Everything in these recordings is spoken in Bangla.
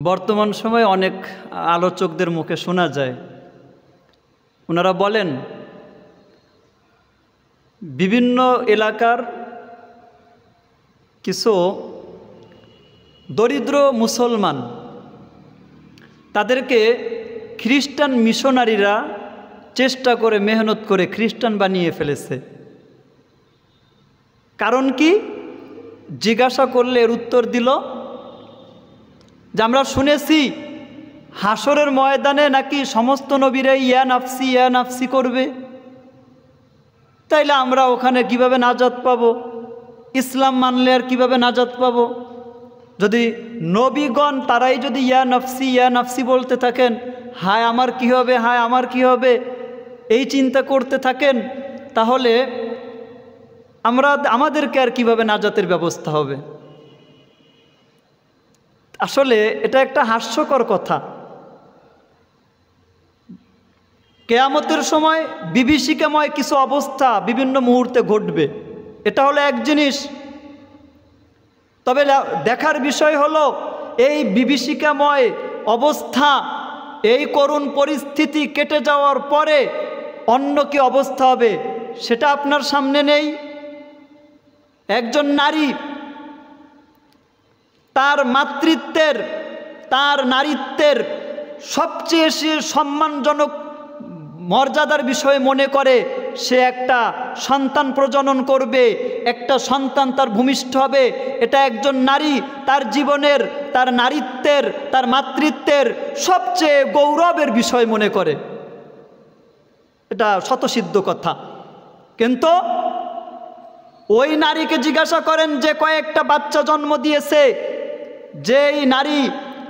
বর্তমান সময়ে অনেক আলোচকদের মুখে শোনা যায়, ওনারা বলেন বিভিন্ন এলাকার কিছু দরিদ্র মুসলমান তাদেরকে খ্রিস্টান মিশনারিরা চেষ্টা করে মেহনত করে খ্রিস্টান বানিয়ে ফেলেছে। কারণ কি? জিজ্ঞাসা করলে এর উত্তর দিল যে আমরা শুনেছি হাসরের ময়দানে নাকি সমস্ত নবীরাই ইয়া নাফসি করবে, তাইলে আমরা ওখানে কিভাবে নাজাত পাব? ইসলাম মানলে আর কিভাবে নাজাত পাব? যদি নবীগণ তারাই যদি ইয়া নাফসি বলতে থাকেন, হায় আমার কি হবে, হায় আমার কি হবে, এই চিন্তা করতে থাকেন, তাহলে আমাদেরকে আর কিভাবে নাজাতের ব্যবস্থা হবে? আসলে এটা একটা হাস্যকর কথা। কিয়ামতের সময় বিভীষিকাময় কিছু অবস্থা বিভিন্ন মুহূর্তে ঘটবে, এটা হলো এক জিনিস। তবে দেখার বিষয় হলো এই বিভীষিকাময় অবস্থা, এই করুণ পরিস্থিতি কেটে যাওয়ার পরে অন্য কি অবস্থা হবে সেটা আপনার সামনে নেই। একজন নারী তার মাতৃত্বের, তার নারীত্বের সবচেয়ে সম্মানজনক মর্যাদার বিষয় মনে করে সে একটা সন্তান প্রজনন করবে, একটা সন্তান তার ভূমিষ্ঠ হবে। এটা একজন নারী তার জীবনের, তার নারীত্বের, তার মাতৃত্বের সবচেয়ে গৌরবের বিষয় মনে করে। এটা স্বতঃসিদ্ধ কথা। কিন্তু ওই নারীকে জিজ্ঞাসা করেন যে কয়েকটা বাচ্চা জন্ম দিয়েছে, যেই নারী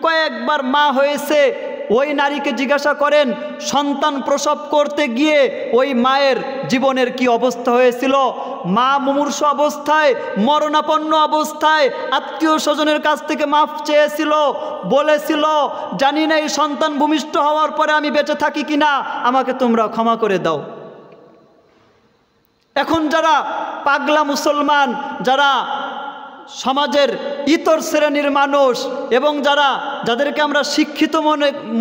কয়েকবার মা হয়েছে, ওই নারীকে জিজ্ঞাসা করেন সন্তান প্রসব করতে গিয়ে ওই মায়ের জীবনের কি অবস্থা হয়েছিল। মা মুমূর্ষু অবস্থায়, মরণাপন্ন অবস্থায় আত্মীয় স্বজনের কাছ থেকে মাফ চেয়েছিল, বলেছিল জানি না এই সন্তান ভূমিষ্ঠ হওয়ার পরে আমি বেঁচে থাকি কিনা, আমাকে তোমরা ক্ষমা করে দাও। এখন যারা পাগলা মুসলমান, যারা সমাজের ইতর শ্রেণীর মানুষ এবং যাদেরকে আমরা শিক্ষিত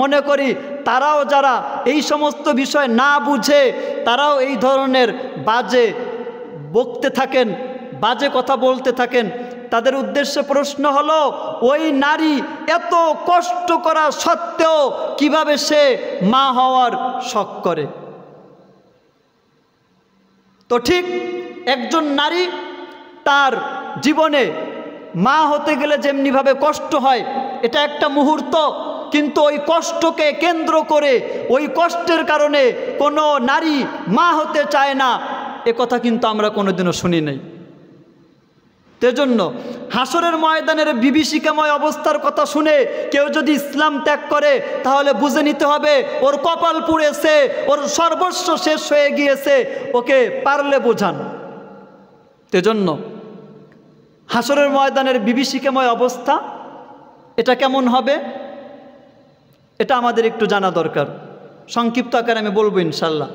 মনে করি, তারাও যারা এই সমস্ত বিষয় না বুঝে তারাও এই ধরনের বাজে বকতে থাকেন, বাজে কথা বলতে থাকেন। তাদের উদ্দেশ্যে প্রশ্ন হলো, ওই নারী এত কষ্ট করা সত্ত্বেও কিভাবে সে মা হওয়ার শখ করে? তো ঠিক একজন নারী তার জীবনে মা হতে গেলে যেমনিভাবে কষ্ট হয়, এটা একটা মুহূর্ত, কিন্তু ওই কষ্টকে কেন্দ্র করে, ওই কষ্টের কারণে কোনো নারী মা হতে চায় না, এ কথা কিন্তু আমরা কোনোদিনও শুনি নাই। সেজন্য হাসরের ময়দানের বিভীষিকাময় অবস্থার কথা শুনে কেউ যদি ইসলাম ত্যাগ করে, তাহলে বুঝে নিতে হবে ওর কপাল পুড়েছে, ওর সর্বস্ব শেষ হয়ে গিয়েছে, ওকে পারলে বোঝান। সেজন্য হাসরের ময়দানের বিভীষিকাময় অবস্থা এটা কেমন হবে, এটা আমাদের একটু জানা দরকার। সংক্ষিপ্ত আকারে আমি বলবো ইনশাল্লাহ।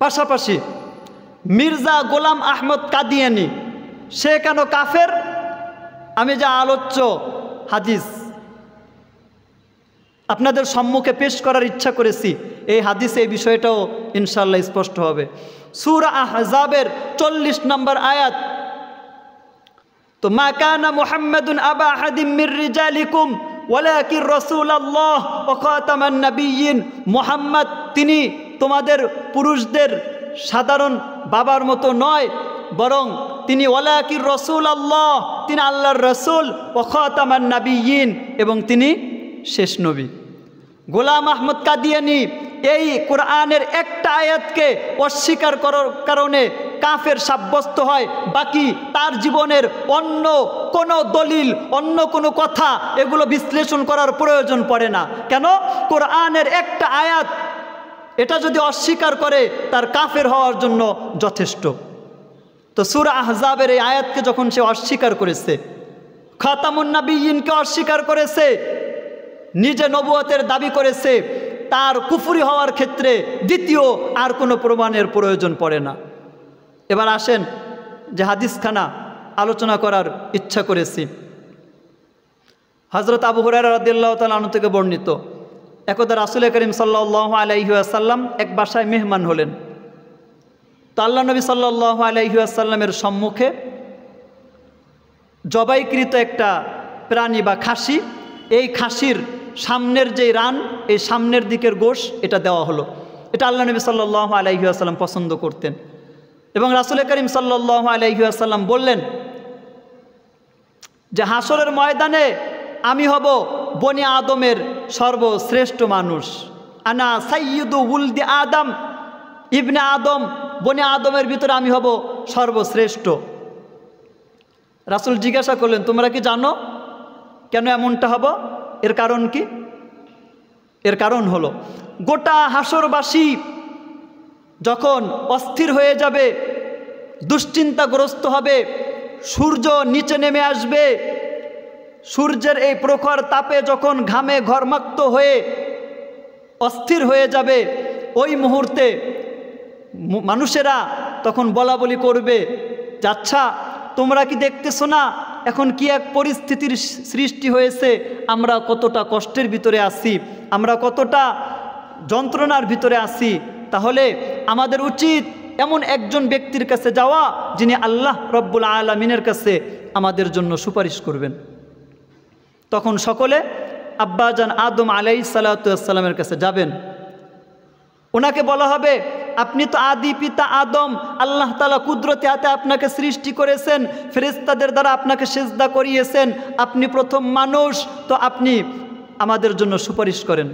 পাশাপাশি মির্জা গোলাম আহমদ কাদিয়ানি সে কেন কাফের, আমি যা আলোচ্য হাদিস আপনাদের সম্মুখে পেশ করার ইচ্ছা করেছি, এই হাদিসে এই বিষয়টাও ইনশাল্লাহ স্পষ্ট হবে। সূরা আহজাবের 40 নম্বর আয়াত, তো মা কানা মুহাম্মাদুন আবা আহাদিম মির রিজালিকুম ওয়ালাকিন রাসূলুল্লাহ ওয়া খাতামান নাবিয়্যিন, মুহাম্মদ তিনি তোমাদের পুরুষদের সাধারণ বাবার মতো নয়, বরং তিনি ওয়ালাকিন রাসূলুল্লাহ, তিনি আল্লাহর রাসূল, ওয়া খাতামান নাবিয়্যিন, এবং তিনি শেষ নবী। গোলাম আহমদ কাদিয়ানি এই কোরআনের একটা আয়াতকে অস্বীকার করার কারণে কাফের সাব্যস্ত হয়, বাকি তার জীবনের অন্য কোনো দলিল, অন্য কোনো কথা এগুলো বিশ্লেষণ করার প্রয়োজন পড়ে না। কেন? কোরআনের একটা আয়াত এটা যদি অস্বীকার করে তার কাফের হওয়ার জন্য যথেষ্ট। তো সূরা আহজাবের এই আয়াতকে যখন সে অস্বীকার করেছে, খাতামুন নাবিয়্যিনকে অস্বীকার করেছে, নিজে নবুয়তের দাবি করেছে, তার কুফরি হওয়ার ক্ষেত্রে দ্বিতীয় আর কোনো প্রমাণের প্রয়োজন পড়ে না। এবার আসেন যে হাদিসখানা আলোচনা করার ইচ্ছা করেছি। হযরত আবু হুরায়রা রাদিয়াল্লাহু তাআলা আনহু থেকে বর্ণিত, একদা রাসূল করিম সাল্লাল্লাহু আলাইহি ওয়াসাল্লাম এক বাসায় মেহমান হলেন। তো আল্লাহ নবী সাল্লাল্লাহু আলাইহি ওয়াসাল্লামের সম্মুখে জবাইকৃত একটা প্রাণী বা খাসি, এই খাসির সামনের যে রান, এই সামনের দিকের গোশ এটা দেওয়া হলো। এটা আল্লাহ নবী সাল্লাল্লাহু আলাইহি ওয়াসাল্লাম পছন্দ করতেন। এবং রাসূল করিম সাল্লাল্লাহু আলাইহি ওয়াসাল্লাম বললেন যে হাসরের ময়দানে আমি হব বনি আদমের সর্বশ্রেষ্ঠ মানুষ। আনা সাইয়্যিদু উলদি আদম, ইবনে আদম, বনি আদমের ভিতরে আমি হব সর্বশ্রেষ্ঠ। রাসূল জিজ্ঞাসা করলেন, তোমরা কি জানো কেন এমনটা হব? এর কারণ কি? এর কারণ হলো গোটা হাসরবাসী যখন অস্থির হয়ে যাবে, দুশ্চিন্তাগ্রস্ত হবে, সূর্য নিচে নেমে আসবে, সূর্যের এই প্রখর তাপে যখন ঘামে ঘর্মাক্ত হয়ে অস্থির হয়ে যাবে, ওই মুহূর্তে মানুষেরা তখন বলা বলি করবে যে আচ্ছা তোমরা কি দেখতেছো না এখন কি এক পরিস্থিতির সৃষ্টি হয়েছে, আমরা কতটা কষ্টের ভিতরে আছি, আমরা কতটা যন্ত্রণার ভিতরে আছি, তাহলে আমাদের উচিত এমন একজন ব্যক্তির কাছে যাওয়া যিনি আল্লাহ রব্বুল আলামিনের কাছে আমাদের জন্য সুপারিশ করবেন। তখন সকলে আব্বাজান আদম আলাইহিস সালাতু ওয়াস সালামের কাছে যাবেন। ওনাকে বলা হবে, আপনি তো আদি পিতা আদম, আল্লাহ তাআলা কুদরতি হাতে আপনাকে সৃষ্টি করেছেন, ফেরেশতাদের দ্বারা আপনাকে সিজদা করিয়েছেন, আপনি প্রথম মানুষ, তো আপনি আমাদের জন্য সুপারিশ করেন।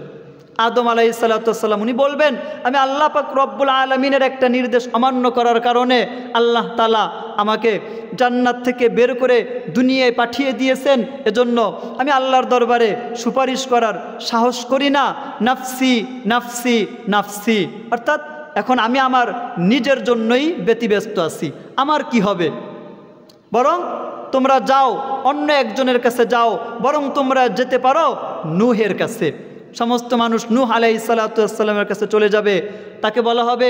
আদম আলাইহিস সালাতু ওয়াস সালাম উনি বলবেন, আমি আল্লাহ পাক রব্বুল আলামিনের একটা নির্দেশ অমান্য করার কারণে আল্লাহ তাআলা আমাকে জান্নাত থেকে বের করে দুনিয়ায় পাঠিয়ে দিয়েছেন, এজন্য আমি আল্লাহর দরবারে সুপারিশ করার সাহস করি না। নাফসি নাফসি নাফসি, অর্থাৎ এখন আমি আমার নিজের জন্যই ব্যতিব্যস্ত আছি, আমার কি হবে, বরং তোমরা যাও অন্য একজনের কাছে যাও, বরং তোমরা যেতে পারো নূহের কাছে। সমস্ত মানুষ নূহ আলাইহিস সালাতু ওয়াস সালামের কাছে চলে যাবে। তাকে বলা হবে,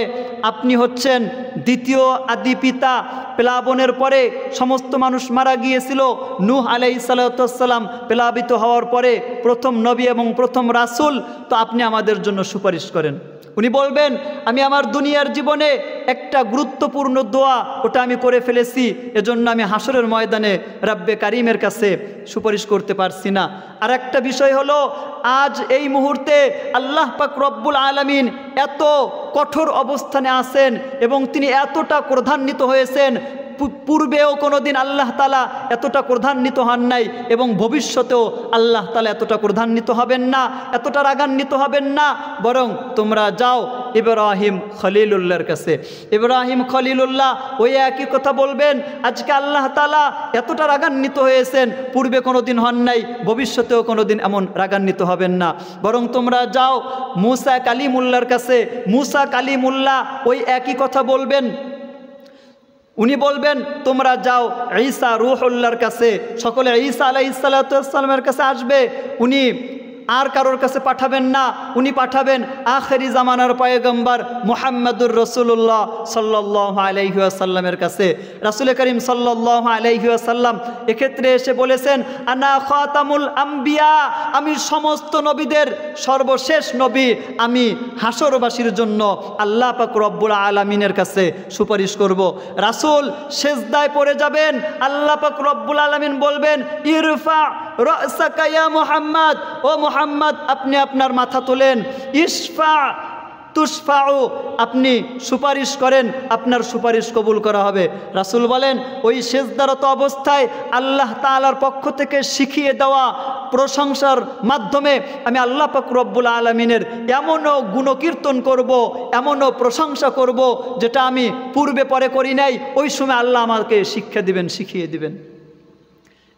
আপনি হচ্ছেন দ্বিতীয় আদি পিতা, প্লাবনের পরে সমস্ত মানুষ মারা গিয়েছিল, নূহ আলাইহিস সালাতু ওয়াস সালাম প্লাবিত হওয়ার পরে প্রথম নবী এবং প্রথম রাসূল, তো আপনি আমাদের জন্য সুপারিশ করেন। উনি বলবেন, আমি আমার দুনিয়ার জীবনে একটা গুরুত্বপূর্ণ দোয়া ওটা আমি করে ফেলেছি, এজন্য আমি হাসরের ময়দানে রাব্বে কারিমের কাছে সুপারিশ করতে পারছি না। আর একটা বিষয় হলো, আজ এই মুহূর্তে আল্লাহ পাক রব্বুল আলামিন এত কঠোর অবস্থানে আছেন এবং তিনি এতটা ক্রোধান্বিত হয়েছেন, পূর্বেও কোনোদিন আল্লাহ তাআলা এতটা ক্রোধান্বিত হন নাই এবং ভবিষ্যতেও আল্লাহ তাআলা এতটা ক্রোধান্বিত হবেন না, এতটা রাগান্বিত হবেন না, বরং তোমরা যাও ইব্রাহিম খলিলুল্লাহর কাছে। ইব্রাহিম খলিলুল্লাহ ওই একই কথা বলবেন, আজকে আল্লাহ তাআলা এতটা রাগান্বিত হয়েছেন, পূর্বে কোনোদিন হন নাই, ভবিষ্যতেও কোনোদিন এমন রাগান্বিত হবেন না, বরং তোমরা যাও মূসা কালিমুল্লাহর কাছে। মূসা কালিমুল্লাহ ওই একই কথা বলবেন। উনি বলবেন, তোমরা যাও ঈসা রূহুল্লাহর কাছে। সকলে ঈসা আলাইহিস সালাতু ওয়াস সালামের কাছে আসবে। উনি আর কারোর কাছে পাঠাবেন না, উনি পাঠাবেন আখেরি জামানার পয়গম্বর মুহাম্মদুর রাসূলুল্লাহ সাল্লাল্লাহু আলাইহি ওয়াসাল্লামের কাছে। রাসূল করিম সাল্লাল্লাহু আলাইহি ওয়াসাল্লাম এক্ষেত্রে এসে বলেছেন, আনা খাতামুল আম্বিয়া, আমি সমস্ত নবীদের সর্বশেষ নবী, আমি হাসরবাসীর জন্য আল্লাহ পাক রব্বুল আলামিনের কাছে সুপারিশ করব। রাসূল সিজদায় পড়ে যাবেন, আল্লাহ পাক রব্বুল আলামিন বলবেন, ইরফা রাসাকা ইয়া মুহাম্মদ, ও মুহাম্মদ আপনি আপনার মাথা তোলেন, ইশফা তুশফাউ, আপনি সুপারিশ করেন, আপনার সুপারিশ কবুল করা হবে। রাসূল বলেন, ওই সিজদারত অবস্থায় আল্লাহ তাআলার পক্ষ থেকে শিখিয়ে দেওয়া প্রশংসার মাধ্যমে আমি আল্লাহ পাক রব্বুল আলামিনের এমনও গুণকীর্তন করব, এমনও প্রশংসা করব যেটা আমি পূর্বে পরে করি নাই, ওই সময় আল্লাহ আমাকে শিক্ষা দিবেন, শিখিয়ে দিবেন।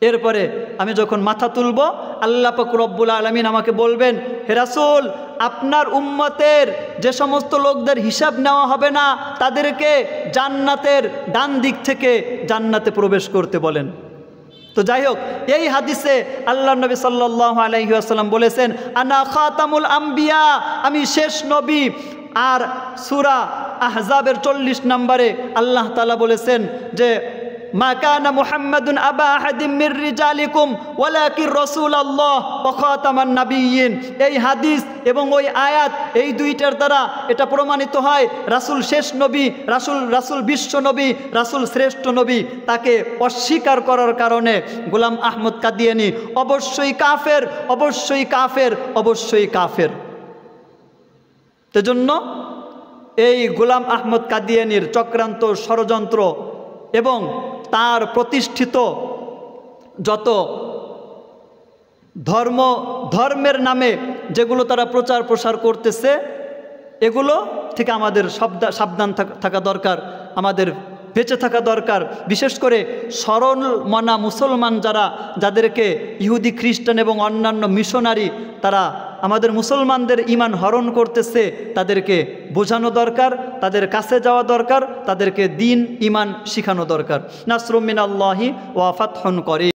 এরপরে আমি যখন মাথা তুলব, আল্লাহ পাক রব্বুল আলামিন আমাকে বলবেন, হে রাসূল, আপনার উম্মতের যে সমস্ত লোকদের হিসাব নেওয়া হবে না, তাদেরকে জান্নাতের ডান দিক থেকে জান্নাতে প্রবেশ করতে বলেন। তো যাই হোক, এই হাদিসে আল্লাহ নবী সাল্লাল্লাহু আলাইহি ওয়াসাল্লাম বলেছেন, আনা খাতামুল আম্বিয়া, আমি শেষ নবী। আর সূরা আহজাবের 40 নম্বরে আল্লাহ তাআলা বলেছেন যে মা কানা মুহাম্মাদুন আবা আহাদিম মির রিজালিকুম ওয়ালাকিন রাসূলুল্লাহ ওয়া খাতামান নাবিয়্যিন। এই হাদিস এবং ওই আয়াত, এই দুইটার দ্বারা এটা প্রমাণিত হয় রাসূল শেষ নবী, রাসূল বিশ্ব নবী, রাসূল শ্রেষ্ঠ নবী। তাকে অস্বীকার করার কারণে গোলাম আহমদ কাদিয়ানী অবশ্যই কাফের, অবশ্যই কাফের, অবশ্যই কাফের। সেজন্য এই গোলাম আহমদ কাদিয়ানীর চক্রান্ত, ষড়যন্ত্র এবং তার প্রতিষ্ঠিত যত ধর্মের নামে যেগুলো তারা প্রচার প্রসার করতেছে, এগুলো থেকে আমাদের সাবধান থাকা দরকার, আমাদের বেঁচে থাকা দরকার। বিশেষ করে সরল মনা মুসলমান যাদেরকে ইহুদি, খ্রিস্টান এবং অন্যান্য মিশনারি তারা আমাদের মুসলমানদের ঈমান হরণ করতেছে, তাদেরকে বোঝানো দরকার, তাদের কাছে যাওয়া দরকার, তাদেরকে দ্বীন ঈমান শিখানো দরকার। নাসরুম মিনাল্লাহি ওয়া ফাতহুন করিম।